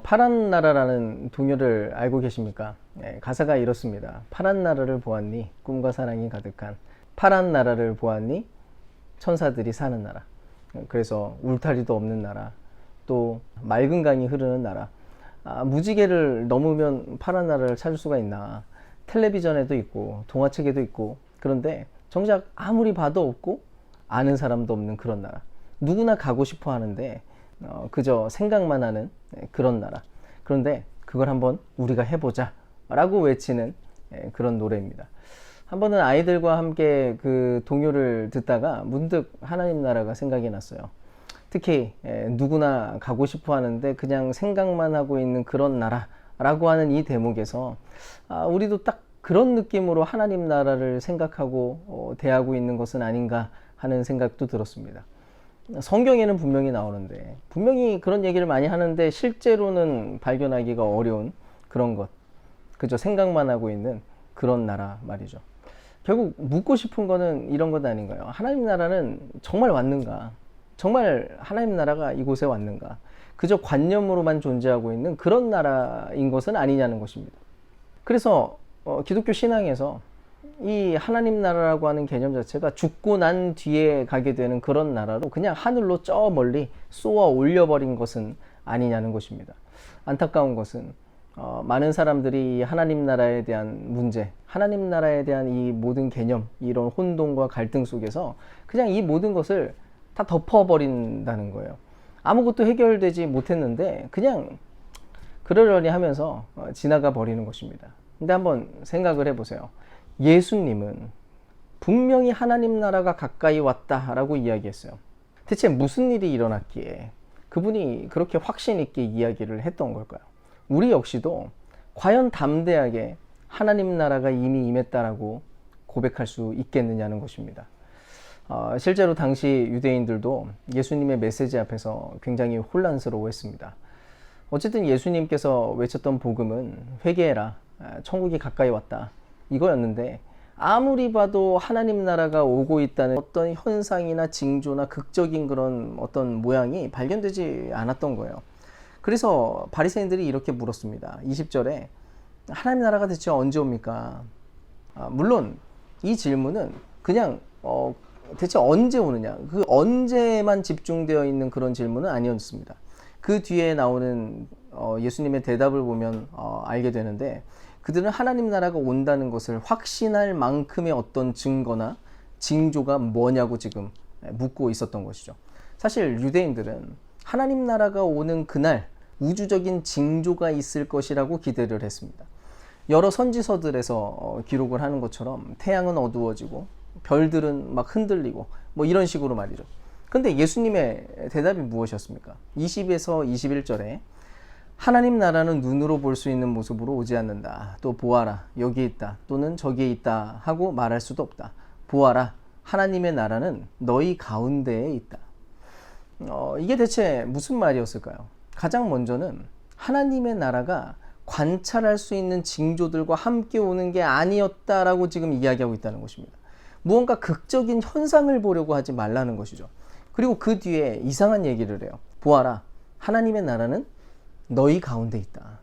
파란 나라라는 동요를 알고 계십니까? 가사가 이렇습니다. 파란 나라를 보았니? 꿈과 사랑이 가득한 파란 나라를 보았니? 천사들이 사는 나라. 그래서 울타리도 없는 나라, 또 맑은 강이 흐르는 나라. 무지개를 넘으면 파란 나라를 찾을 수가 있나? 텔레비전에도 있고 동화책에도 있고, 그런데 정작 아무리 봐도 없고 아는 사람도 없는 그런 나라. 누구나 가고 싶어 하는데 그저 생각만 하는 그런 나라. 그런데 그걸 한번 우리가 해보자 라고 외치는 그런 노래입니다. 한 번은 아이들과 함께 그 동요를 듣다가 문득 하나님 나라가 생각이 났어요. 특히 누구나 가고 싶어 하는데 그냥 생각만 하고 있는 그런 나라라고 하는 이 대목에서 우리도 딱 그런 느낌으로 하나님 나라를 생각하고 대하고 있는 것은 아닌가 하는 생각도 들었습니다. 성경에는 분명히 나오는데, 분명히 그런 얘기를 많이 하는데 실제로는 발견하기가 어려운 그런 것, 그저 생각만 하고 있는 그런 나라 말이죠. 결국 묻고 싶은 거는 이런 것 아닌가요? 하나님 나라는 정말 왔는가? 정말 하나님 나라가 이곳에 왔는가? 그저 관념으로만 존재하고 있는 그런 나라인 것은 아니냐는 것입니다. 그래서 기독교 신앙에서 이 하나님 나라라고 하는 개념 자체가 죽고 난 뒤에 가게 되는 그런 나라로 그냥 하늘로 저 멀리 쏘아 올려버린 것은 아니냐는 것입니다. 안타까운 것은 많은 사람들이 하나님 나라에 대한 문제, 하나님 나라에 대한 이 모든 개념, 이런 혼돈과 갈등 속에서 그냥 이 모든 것을 다 덮어버린다는 거예요. 아무것도 해결되지 못했는데 그냥 그러려니 하면서 지나가 버리는 것입니다. 근데 한번 생각을 해보세요. 예수님은 분명히 하나님 나라가 가까이 왔다라고 이야기했어요. 대체 무슨 일이 일어났기에 그분이 그렇게 확신 있게 이야기를 했던 걸까요? 우리 역시도 과연 담대하게 하나님 나라가 이미 임했다라고 고백할 수 있겠느냐는 것입니다. 실제로 당시 유대인들도 예수님의 메시지 앞에서 굉장히 혼란스러워했습니다. 어쨌든 예수님께서 외쳤던 복음은 회개해라, 천국이 가까이 왔다, 이거였는데 아무리 봐도 하나님 나라가 오고 있다는 어떤 현상이나 징조나 극적인 그런 어떤 모양이 발견되지 않았던 거예요. 그래서 바리새인들이 이렇게 물었습니다. 20절에 하나님 나라가 대체 언제 옵니까? 물론 이 질문은 그냥 대체 언제 오느냐, 그 언제만 집중되어 있는 그런 질문은 아니었습니다. 그 뒤에 나오는 예수님의 대답을 보면 알게 되는데, 그들은 하나님 나라가 온다는 것을 확신할 만큼의 어떤 증거나 징조가 뭐냐고 지금 묻고 있었던 것이죠. 사실 유대인들은 하나님 나라가 오는 그날 우주적인 징조가 있을 것이라고 기대를 했습니다. 여러 선지서들에서 기록을 하는 것처럼 태양은 어두워지고 별들은 막 흔들리고 뭐 이런 식으로 말이죠. 근데 예수님의 대답이 무엇이었습니까? 20에서 21절에 하나님 나라는 눈으로 볼 수 있는 모습으로 오지 않는다. 또 보아라, 여기 있다, 또는 저기에 있다 하고 말할 수도 없다. 보아라, 하나님의 나라는 너희 가운데에 있다. 이게 대체 무슨 말이었을까요? 가장 먼저는 하나님의 나라가 관찰할 수 있는 징조들과 함께 오는 게 아니었다라고 지금 이야기하고 있다는 것입니다. 무언가 극적인 현상을 보려고 하지 말라는 것이죠. 그리고 그 뒤에 이상한 얘기를 해요. 보아라, 하나님의 나라는 너희 가운데 있다.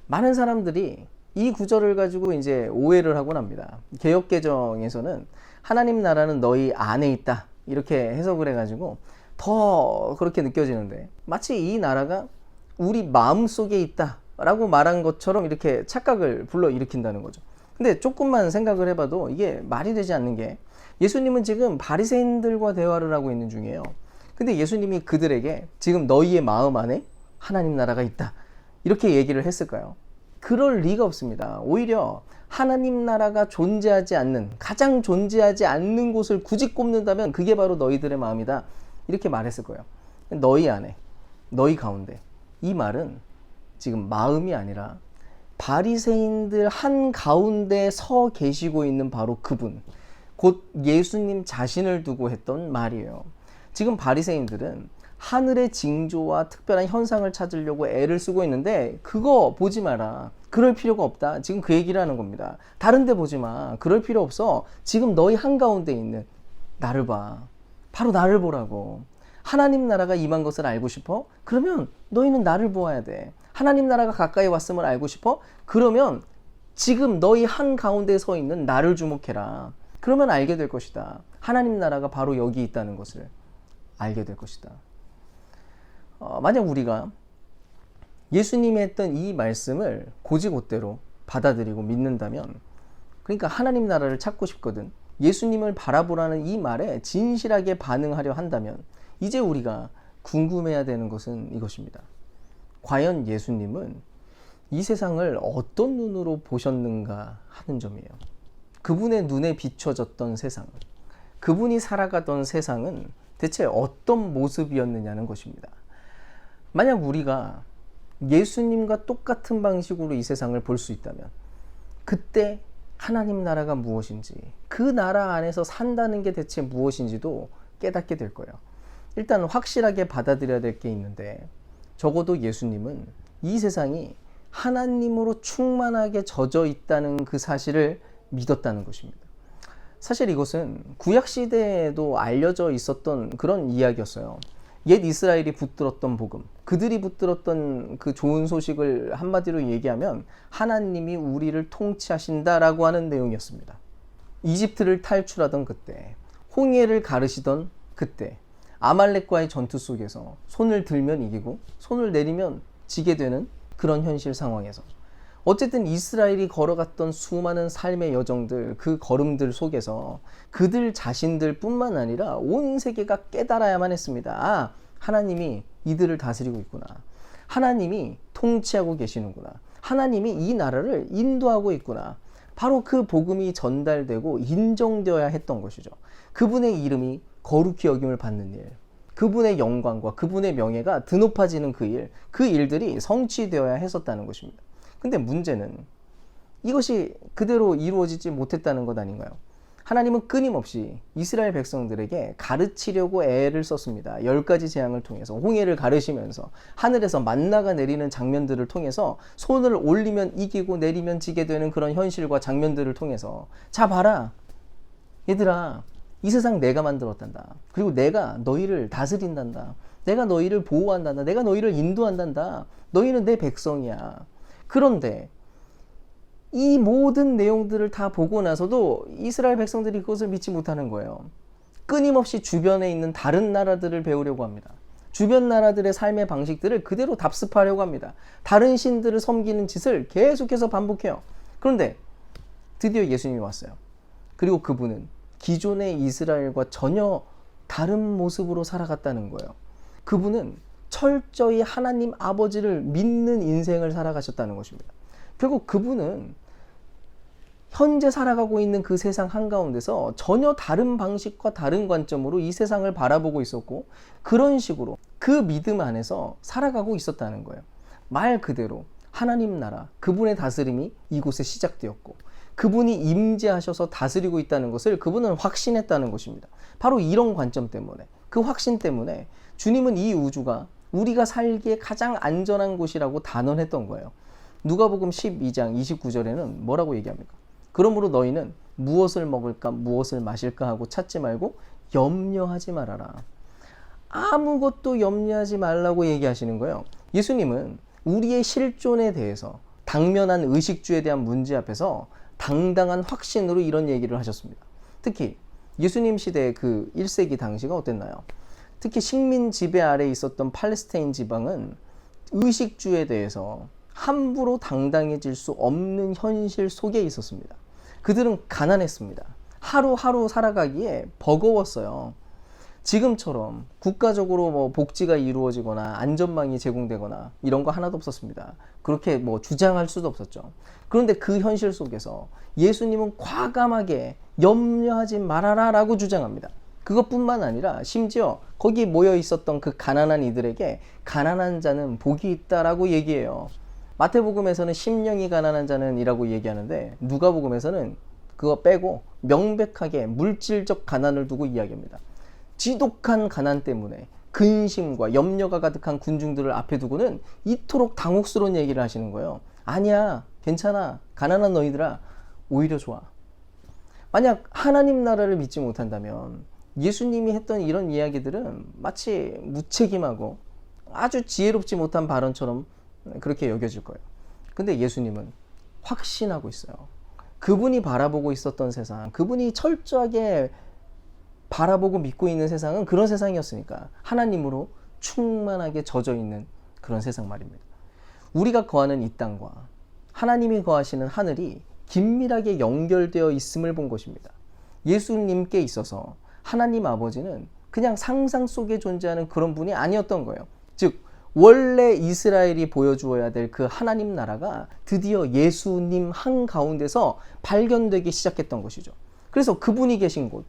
많은 사람들이 이 구절을 가지고 이제 오해를 하곤 합니다. 개역개정에서는 하나님 나라는 너희 안에 있다, 이렇게 해석을 해가지고 더 그렇게 느껴지는데, 마치 이 나라가 우리 마음속에 있다 라고 말한 것처럼 이렇게 착각을 불러일으킨다는 거죠. 근데 조금만 생각을 해봐도 이게 말이 되지 않는 게, 예수님은 지금 바리새인들과 대화를 하고 있는 중이에요. 근데 예수님이 그들에게 지금 너희의 마음 안에 하나님 나라가 있다, 이렇게 얘기를 했을까요? 그럴 리가 없습니다. 오히려 하나님 나라가 존재하지 않는, 가장 존재하지 않는 곳을 굳이 꼽는다면 그게 바로 너희들의 마음이다, 이렇게 말했을 거예요. 너희 안에, 너희 가운데, 이 말은 지금 마음이 아니라 바리새인들 한가운데 서 계시고 있는 바로 그분, 곧 예수님 자신을 두고 했던 말이에요. 지금 바리새인들은 하늘의 징조와 특별한 현상을 찾으려고 애를 쓰고 있는데, 그거 보지 마라, 그럴 필요가 없다, 지금 그 얘기를 하는 겁니다. 다른 데 보지 마, 그럴 필요 없어, 지금 너희 한가운데 있는 나를 봐, 바로 나를 보라고. 하나님 나라가 임한 것을 알고 싶어? 그러면 너희는 나를 보아야 돼. 하나님 나라가 가까이 왔음을 알고 싶어? 그러면 지금 너희 한가운데 서 있는 나를 주목해라. 그러면 알게 될 것이다. 하나님 나라가 바로 여기 있다는 것을 알게 될 것이다. 만약 우리가 예수님이 했던 이 말씀을 곧이곧대로 받아들이고 믿는다면, 그러니까 하나님 나라를 찾고 싶거든, 예수님을 바라보라는 이 말에 진실하게 반응하려 한다면, 이제 우리가 궁금해야 되는 것은 이것입니다. 과연 예수님은 이 세상을 어떤 눈으로 보셨는가 하는 점이에요. 그분의 눈에 비춰졌던 세상, 그분이 살아가던 세상은 대체 어떤 모습이었느냐는 것입니다. 만약 우리가 예수님과 똑같은 방식으로 이 세상을 볼 수 있다면, 그때 하나님 나라가 무엇인지, 그 나라 안에서 산다는 게 대체 무엇인지도 깨닫게 될 거예요. 일단 확실하게 받아들여야 될 게 있는데, 적어도 예수님은 이 세상이 하나님으로 충만하게 젖어 있다는 그 사실을 믿었다는 것입니다. 사실 이것은 구약시대에도 알려져 있었던 그런 이야기였어요. 옛 이스라엘이 붙들었던 복음, 그들이 붙들었던 그 좋은 소식을 한마디로 얘기하면 하나님이 우리를 통치하신다라고 하는 내용이었습니다. 이집트를 탈출하던 그때, 홍해를 가르시던 그때, 아말렉과의 전투 속에서 손을 들면 이기고 손을 내리면 지게 되는 그런 현실 상황에서, 어쨌든 이스라엘이 걸어갔던 수많은 삶의 여정들, 그 걸음들 속에서 그들 자신들 뿐만 아니라 온 세계가 깨달아야만 했습니다. 아, 하나님이 이들을 다스리고 있구나. 하나님이 통치하고 계시는구나. 하나님이 이 나라를 인도하고 있구나. 바로 그 복음이 전달되고 인정되어야 했던 것이죠. 그분의 이름이 거룩히 여김을 받는 일, 그분의 영광과 그분의 명예가 드높아지는 그 일들이 성취되어야 했었다는 것입니다. 근데 문제는 이것이 그대로 이루어지지 못했다는 것 아닌가요? 하나님은 끊임없이 이스라엘 백성들에게 가르치려고 애를 썼습니다. 10가지 재앙을 통해서, 홍해를 가르시면서, 하늘에서 만나가 내리는 장면들을 통해서, 손을 올리면 이기고 내리면 지게 되는 그런 현실과 장면들을 통해서, 자 봐라, 얘들아, 이 세상 내가 만들었단다. 그리고 내가 너희를 다스린단다. 내가 너희를 보호한단다. 내가 너희를 인도한단다. 너희는 내 백성이야. 그런데 이 모든 내용들을 다 보고 나서도 이스라엘 백성들이 그것을 믿지 못하는 거예요. 끊임없이 주변에 있는 다른 나라들을 배우려고 합니다. 주변 나라들의 삶의 방식들을 그대로 답습하려고 합니다. 다른 신들을 섬기는 짓을 계속해서 반복해요. 그런데 드디어 예수님이 왔어요. 그리고 그분은 기존의 이스라엘과 전혀 다른 모습으로 살아갔다는 거예요. 그분은 철저히 하나님 아버지를 믿는 인생을 살아가셨다는 것입니다. 결국 그분은 현재 살아가고 있는 그 세상 한가운데서 전혀 다른 방식과 다른 관점으로 이 세상을 바라보고 있었고, 그런 식으로 그 믿음 안에서 살아가고 있었다는 거예요. 말 그대로 하나님 나라, 그분의 다스림이 이곳에 시작되었고, 그분이 임재하셔서 다스리고 있다는 것을 그분은 확신했다는 것입니다. 바로 이런 관점 때문에, 그 확신 때문에 주님은 이 우주가 우리가 살기에 가장 안전한 곳이라고 단언했던 거예요. 누가복음 12장 29절에는 뭐라고 얘기합니까? 그러므로 너희는 무엇을 먹을까 무엇을 마실까 하고 찾지 말고 염려하지 말아라. 아무것도 염려하지 말라고 얘기하시는 거예요. 예수님은 우리의 실존에 대해서, 당면한 의식주에 대한 문제 앞에서 당당한 확신으로 이런 얘기를 하셨습니다. 특히 예수님 시대의 그 1세기 당시가 어땠나요? 특히 식민 지배 아래에 있었던 팔레스타인 지방은 의식주에 대해서 함부로 당당해질 수 없는 현실 속에 있었습니다. 그들은 가난했습니다. 하루하루 살아가기에 버거웠어요. 지금처럼 국가적으로 복지가 이루어지거나 안전망이 제공되거나 이런 거 하나도 없었습니다. 그렇게 주장할 수도 없었죠. 그런데 그 현실 속에서 예수님은 과감하게 염려하지 말아라 라고 주장합니다. 그것뿐만 아니라 심지어 거기 모여 있었던 그 가난한 이들에게 가난한 자는 복이 있다라고 얘기해요. 마태복음에서는 심령이 가난한 자는 이라고 얘기하는데, 누가복음에서는 그거 빼고 명백하게 물질적 가난을 두고 이야기합니다. 지독한 가난 때문에 근심과 염려가 가득한 군중들을 앞에 두고는 이토록 당혹스러운 얘기를 하시는 거예요. 아니야, 괜찮아, 가난한 너희들아, 오히려 좋아. 만약 하나님 나라를 믿지 못한다면 예수님이 했던 이런 이야기들은 마치 무책임하고 아주 지혜롭지 못한 발언처럼 그렇게 여겨질 거예요. 근데 예수님은 확신하고 있어요. 그분이 바라보고 있었던 세상, 그분이 철저하게 바라보고 믿고 있는 세상은 그런 세상이었으니까, 하나님으로 충만하게 젖어 있는 그런 세상 말입니다. 우리가 거하는 이 땅과 하나님이 거하시는 하늘이 긴밀하게 연결되어 있음을 본 것입니다. 예수님께 있어서 하나님 아버지는 그냥 상상 속에 존재하는 그런 분이 아니었던 거예요. 즉 원래 이스라엘이 보여주어야 될 그 하나님 나라가 드디어 예수님 한가운데서 발견되기 시작했던 것이죠. 그래서 그분이 계신 곳,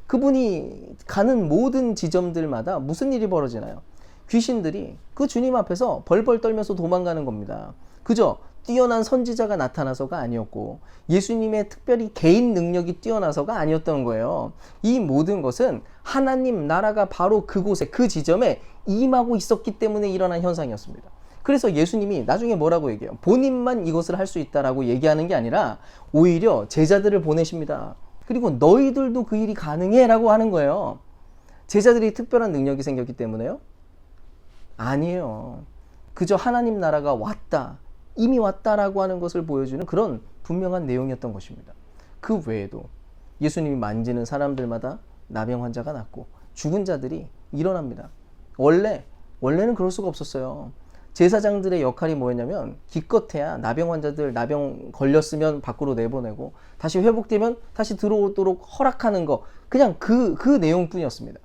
그분이 가는 모든 지점들마다 무슨 일이 벌어지나요? 귀신들이 그 주님 앞에서 벌벌 떨면서 도망가는 겁니다. 그저 뛰어난 선지자가 나타나서가 아니었고, 예수님의 특별히 개인 능력이 뛰어나서가 아니었던 거예요. 이 모든 것은 하나님 나라가 바로 그곳에, 그 지점에 임하고 있었기 때문에 일어난 현상이었습니다. 그래서 예수님이 나중에 뭐라고 얘기해요? 본인만 이것을 할 수 있다라고 얘기하는 게 아니라 오히려 제자들을 보내십니다. 그리고 너희들도 그 일이 가능해 라고 하는 거예요. 제자들이 특별한 능력이 생겼기 때문에요? 아니에요. 그저 하나님 나라가 왔다, 이미 왔다라고 하는 것을 보여주는 그런 분명한 내용이었던 것입니다. 그 외에도 예수님이 만지는 사람들마다 나병 환자가 낫고 죽은 자들이 일어납니다. 원래는 그럴 수가 없었어요. 제사장들의 역할이 뭐였냐면, 기껏해야 나병 환자들, 나병 걸렸으면 밖으로 내보내고 다시 회복되면 다시 들어오도록 허락하는 거, 그냥 그 내용뿐이었습니다.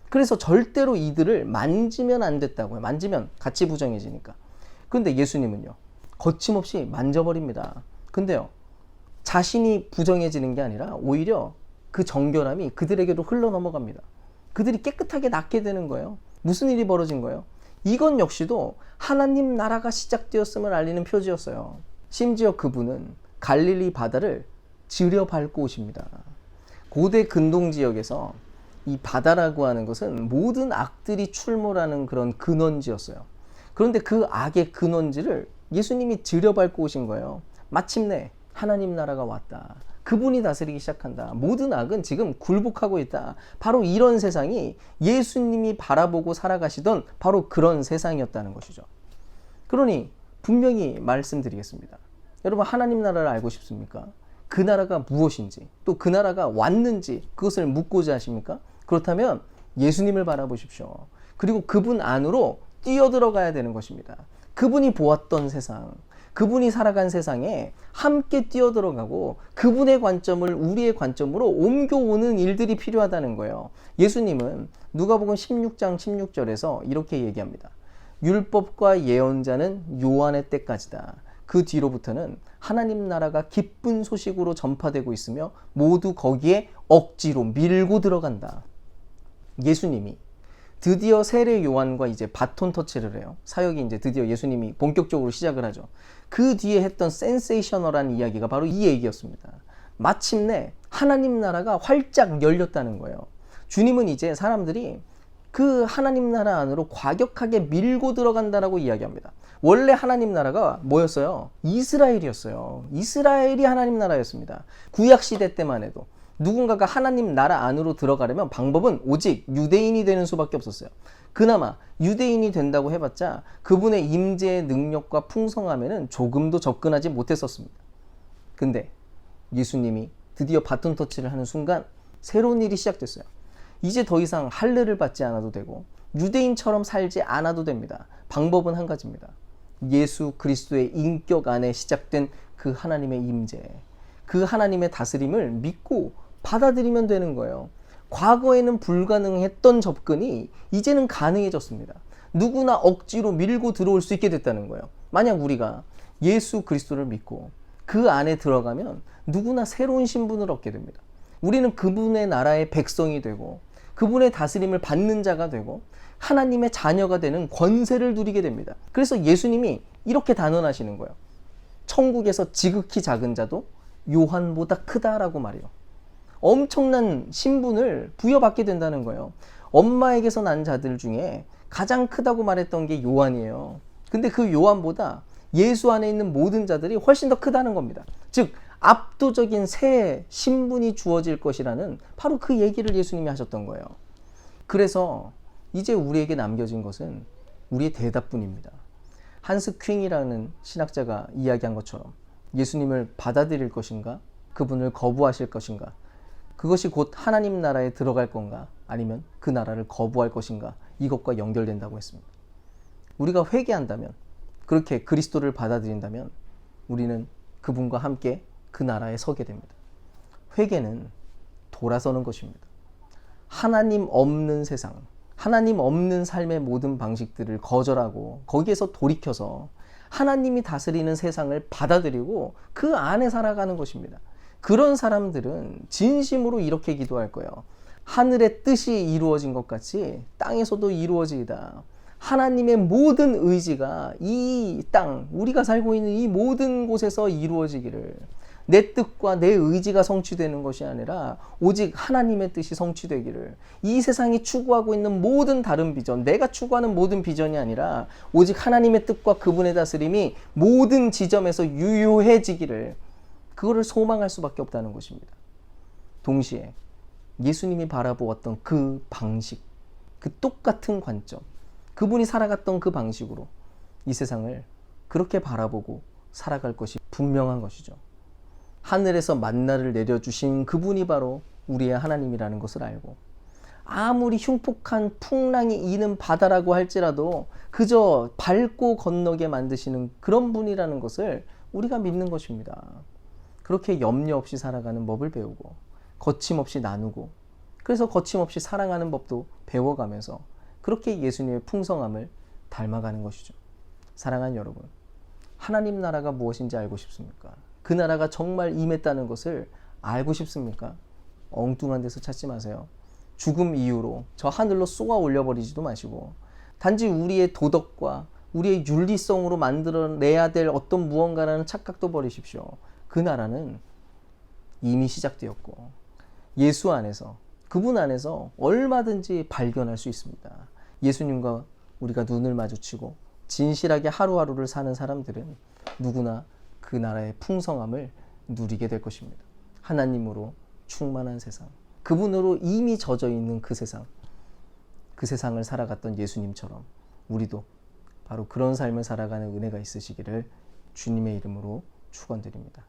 그래서 절대로 이들을 만지면 안 됐다고요. 만지면 같이 부정해지니까. 그런데 예수님은요, 거침없이 만져버립니다. 근데요, 자신이 부정해지는 게 아니라 오히려 그 정결함이 그들에게도 흘러넘어갑니다. 그들이 깨끗하게 낫게 되는 거예요. 무슨 일이 벌어진 거예요? 이건 역시도 하나님 나라가 시작되었음을 알리는 표지였어요. 심지어 그분은 갈릴리 바다를 지려 밟고 오십니다. 고대 근동 지역에서 이 바다라고 하는 것은 모든 악들이 출몰하는 그런 근원지였어요. 그런데 그 악의 근원지를 예수님이 지려밟고 오신 거예요. 마침내 하나님 나라가 왔다. 그분이 다스리기 시작한다. 모든 악은 지금 굴복하고 있다. 바로 이런 세상이 예수님이 바라보고 살아가시던 바로 그런 세상이었다는 것이죠. 그러니 분명히 말씀드리겠습니다. 여러분, 하나님 나라를 알고 싶습니까? 그 나라가 무엇인지, 또 그 나라가 왔는지 그것을 묻고자 하십니까? 그렇다면 예수님을 바라보십시오. 그리고 그분 안으로 뛰어들어가야 되는 것입니다. 그분이 보았던 세상, 그분이 살아간 세상에 함께 뛰어들어가고 그분의 관점을 우리의 관점으로 옮겨오는 일들이 필요하다는 거예요. 예수님은 누가복음 16장 16절에서 이렇게 얘기합니다. 율법과 예언자는 요한의 때까지다. 그 뒤로부터는 하나님 나라가 기쁜 소식으로 전파되고 있으며 모두 거기에 억지로 밀고 들어간다. 예수님이 드디어 세례 요한과 이제 바톤 터치를 해요. 사역이 이제 드디어 예수님이 본격적으로 시작을 하죠. 그 뒤에 했던 센세이셔널한 이야기가 바로 이 얘기였습니다. 마침내 하나님 나라가 활짝 열렸다는 거예요. 주님은 이제 사람들이 그 하나님 나라 안으로 과격하게 밀고 들어간다라고 이야기합니다. 원래 하나님 나라가 뭐였어요? 이스라엘이었어요. 이스라엘이 하나님 나라였습니다. 구약 시대 때만 해도 누군가가 하나님 나라 안으로 들어가려면 방법은 오직 유대인이 되는 수밖에 없었어요. 그나마 유대인이 된다고 해봤자 그분의 임재의 능력과 풍성함에는 조금도 접근하지 못했었습니다. 근데 예수님이 드디어 바톤 터치를 하는 순간 새로운 일이 시작됐어요. 이제 더 이상 할례를 받지 않아도 되고 유대인처럼 살지 않아도 됩니다. 방법은 한 가지입니다. 예수 그리스도의 인격 안에 시작된 그 하나님의 임재, 그 하나님의 다스림을 믿고 받아들이면 되는 거예요. 과거에는 불가능했던 접근이 이제는 가능해졌습니다. 누구나 억지로 밀고 들어올 수 있게 됐다는 거예요. 만약 우리가 예수 그리스도를 믿고 그 안에 들어가면 누구나 새로운 신분을 얻게 됩니다. 우리는 그분의 나라의 백성이 되고 그분의 다스림을 받는 자가 되고 하나님의 자녀가 되는 권세를 누리게 됩니다. 그래서 예수님이 이렇게 단언하시는 거예요. 천국에서 지극히 작은 자도 요한보다 크다라고 말해요. 엄청난 신분을 부여받게 된다는 거예요. 엄마에게서 난 자들 중에 가장 크다고 말했던 게 요한이에요. 근데 그 요한보다 예수 안에 있는 모든 자들이 훨씬 더 크다는 겁니다. 즉 압도적인 새 신분이 주어질 것이라는 바로 그 얘기를 예수님이 하셨던 거예요. 그래서 이제 우리에게 남겨진 것은 우리의 대답뿐입니다. 한스 퀼이라는 신학자가 이야기한 것처럼 예수님을 받아들일 것인가? 그분을 거부하실 것인가? 그것이 곧 하나님 나라에 들어갈 건가? 아니면 그 나라를 거부할 것인가? 이것과 연결된다고 했습니다. 우리가 회개한다면, 그렇게 그리스도를 받아들인다면 우리는 그분과 함께 그 나라에 서게 됩니다. 회개는 돌아서는 것입니다. 하나님 없는 세상, 하나님 없는 삶의 모든 방식들을 거절하고 거기에서 돌이켜서 하나님이 다스리는 세상을 받아들이고 그 안에 살아가는 것입니다. 그런 사람들은 진심으로 이렇게 기도할 거예요. 하늘의 뜻이 이루어진 것 같이 땅에서도 이루어지이다. 하나님의 모든 의지가 이 땅, 우리가 살고 있는 이 모든 곳에서 이루어지기를, 내 뜻과 내 의지가 성취되는 것이 아니라 오직 하나님의 뜻이 성취되기를, 이 세상이 추구하고 있는 모든 다른 비전, 내가 추구하는 모든 비전이 아니라 오직 하나님의 뜻과 그분의 다스림이 모든 지점에서 유효해지기를, 그거를 소망할 수밖에 없다는 것입니다. 동시에 예수님이 바라보았던 그 방식, 그 똑같은 관점, 그분이 살아갔던 그 방식으로 이 세상을 그렇게 바라보고 살아갈 것이 분명한 것이죠. 하늘에서 만나를 내려주신 그분이 바로 우리의 하나님이라는 것을 알고, 아무리 흉폭한 풍랑이 이는 바다라고 할지라도 그저 밟고 건너게 만드시는 그런 분이라는 것을 우리가 믿는 것입니다. 그렇게 염려 없이 살아가는 법을 배우고, 거침없이 나누고, 그래서 거침없이 사랑하는 법도 배워가면서 그렇게 예수님의 풍성함을 닮아가는 것이죠. 사랑하는 여러분, 하나님 나라가 무엇인지 알고 싶습니까? 그 나라가 정말 임했다는 것을 알고 싶습니까? 엉뚱한 데서 찾지 마세요. 죽음 이후로 저 하늘로 쏘아 올려버리지도 마시고, 단지 우리의 도덕과 우리의 윤리성으로 만들어내야 될 어떤 무언가라는 착각도 버리십시오. 그 나라는 이미 시작되었고, 예수 안에서, 그분 안에서 얼마든지 발견할 수 있습니다. 예수님과 우리가 눈을 마주치고 진실하게 하루하루를 사는 사람들은 누구나 그 나라의 풍성함을 누리게 될 것입니다. 하나님으로 충만한 세상, 그분으로 이미 젖어 있는 그 세상, 그 세상을 살아갔던 예수님처럼 우리도 바로 그런 삶을 살아가는 은혜가 있으시기를 주님의 이름으로 축원드립니다.